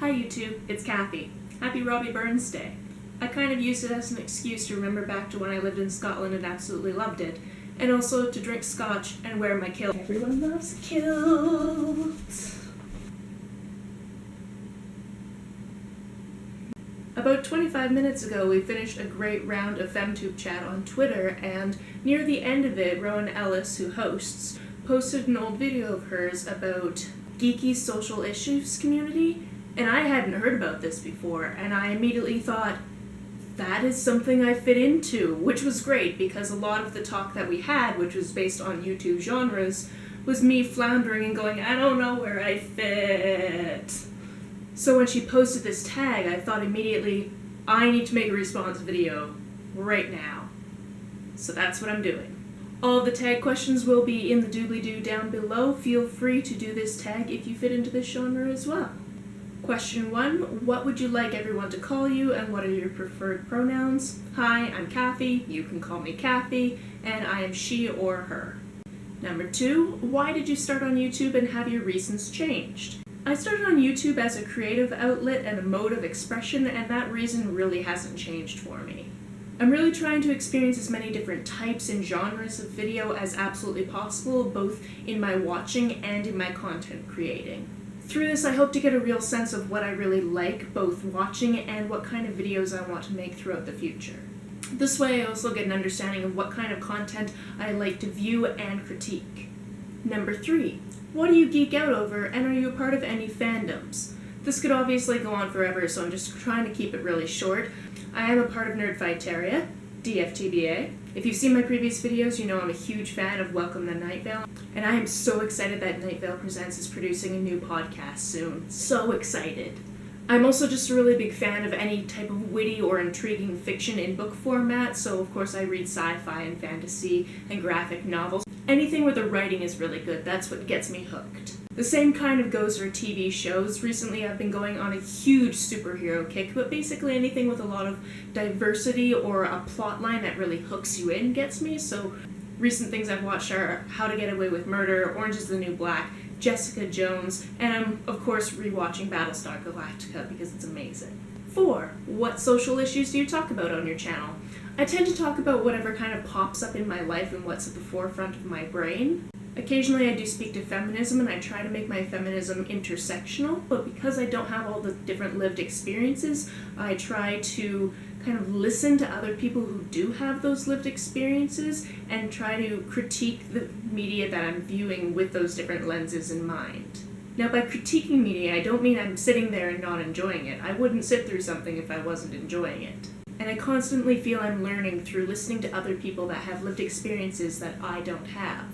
Hi YouTube, it's Kathy. Happy Robbie Burns Day. I kind of used it as an excuse to remember back to when I lived in Scotland and absolutely loved it, and also to drink scotch and wear my kilt. Everyone loves a kilt. About 25 minutes ago, we finished a great round of FemTube chat on Twitter, and near the end of it, Rowan Ellis, who hosts, posted an old video of hers about geeky social issues community, and I hadn't heard about this before, and I immediately thought, that is something I fit into, which was great because a lot of the talk that we had, which was based on YouTube genres, was me floundering and going, I don't know where I fit. So when she posted this tag, I thought immediately, I need to make a response video right now. So that's what I'm doing. All of the tag questions will be in the doobly-doo down below. Feel free to do this tag if you fit into this genre as well. Question 1, what would you like everyone to call you and what are your preferred pronouns? Hi, I'm Kathy, you can call me Kathy, and I am she or her. Number 2, why did you start on YouTube and have your reasons changed? I started on YouTube as a creative outlet and a mode of expression, and that reason really hasn't changed for me. I'm really trying to experience as many different types and genres of video as absolutely possible, both in my watching and in my content creating. Through this, I hope to get a real sense of what I really like, both watching and what kind of videos I want to make throughout the future. This way, I also get an understanding of what kind of content I like to view and critique. Number 3, what do you geek out over, and are you a part of any fandoms? This could obviously go on forever, so I'm just trying to keep it really short. I am a part of Nerdfighteria, DFTBA. If you've seen my previous videos, you know I'm a huge fan of Welcome to Night Vale, and I am so excited that Night Vale Presents is producing a new podcast soon. So excited. I'm also just a really big fan of any type of witty or intriguing fiction in book format, so of course I read sci-fi and fantasy and graphic novels. Anything where the writing is really good, that's what gets me hooked. The same kind of goes for TV shows. Recently I've been going on a huge superhero kick, but basically anything with a lot of diversity or a plot line that really hooks you in gets me. So recent things I've watched are How to Get Away with Murder, Orange is the New Black, Jessica Jones, and I'm of course rewatching Battlestar Galactica because it's amazing. 4. What social issues do you talk about on your channel? I tend to talk about whatever kind of pops up in my life and what's at the forefront of my brain. Occasionally I do speak to feminism and I try to make my feminism intersectional, but because I don't have all the different lived experiences, I try to kind of listen to other people who do have those lived experiences and try to critique the media that I'm viewing with those different lenses in mind. Now by critiquing media, I don't mean I'm sitting there and not enjoying it. I wouldn't sit through something if I wasn't enjoying it. And I constantly feel I'm learning through listening to other people that have lived experiences that I don't have.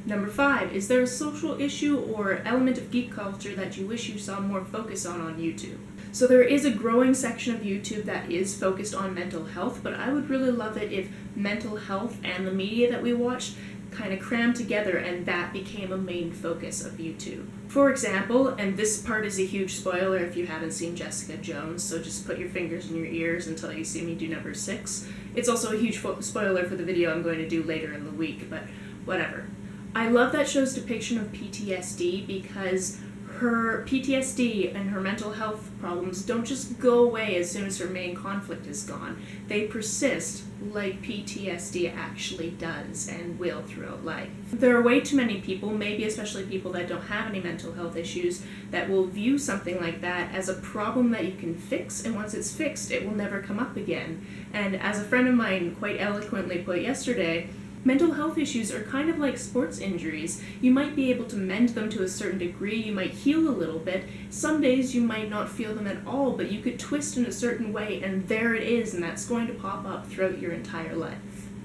Number 5, is there a social issue or element of geek culture that you wish you saw more focus on YouTube? So there is a growing section of YouTube that is focused on mental health, but I would really love it if mental health and the media that we watched kind of crammed together and that became a main focus of YouTube. For example, and this part is a huge spoiler if you haven't seen Jessica Jones, so just put your fingers in your ears until you see me do number 6. It's also a huge spoiler for the video I'm going to do later in the week, but whatever. I love that show's depiction of PTSD because her PTSD and her mental health problems don't just go away as soon as her main conflict is gone. They persist like PTSD actually does and will throughout life. There are way too many people, maybe especially people that don't have any mental health issues, that will view something like that as a problem that you can fix, and once it's fixed, it will never come up again. And as a friend of mine quite eloquently put yesterday, mental health issues are kind of like sports injuries. You might be able to mend them to a certain degree, you might heal a little bit. Some days you might not feel them at all, but you could twist in a certain way and there it is, and that's going to pop up throughout your entire life.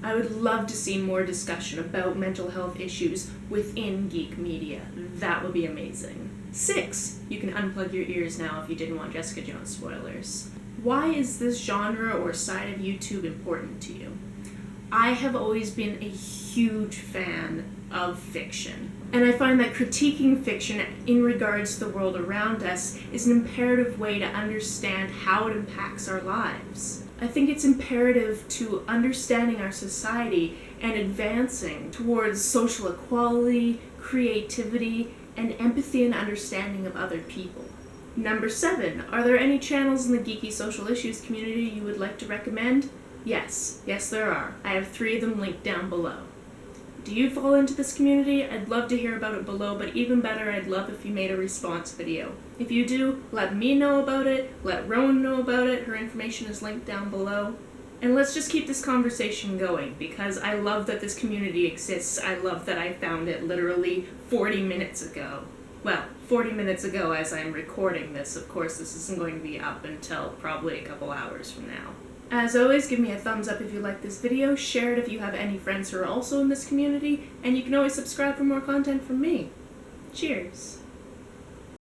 I would love to see more discussion about mental health issues within geek media. That would be amazing. 6. You can unplug your ears now if you didn't want Jessica Jones spoilers. Why is this genre or side of YouTube important to you? I have always been a huge fan of fiction, and I find that critiquing fiction in regards to the world around us is an imperative way to understand how it impacts our lives. I think it's imperative to understanding our society and advancing towards social equality, creativity, and empathy and understanding of other people. Number 7. Are there any channels in the geeky social issues community you would like to recommend? Yes. Yes, there are. I have 3 of them linked down below. Do you fall into this community? I'd love to hear about it below, but even better, I'd love if you made a response video. If you do, let me know about it, let Rowan know about it, her information is linked down below. And let's just keep this conversation going, because I love that this community exists. I love that I found it literally 40 minutes ago. Well, 40 minutes ago as I'm recording this. Of course, this isn't going to be up until probably a couple hours from now. As always, give me a thumbs up if you like this video, share it if you have any friends who are also in this community, and you can always subscribe for more content from me. Cheers!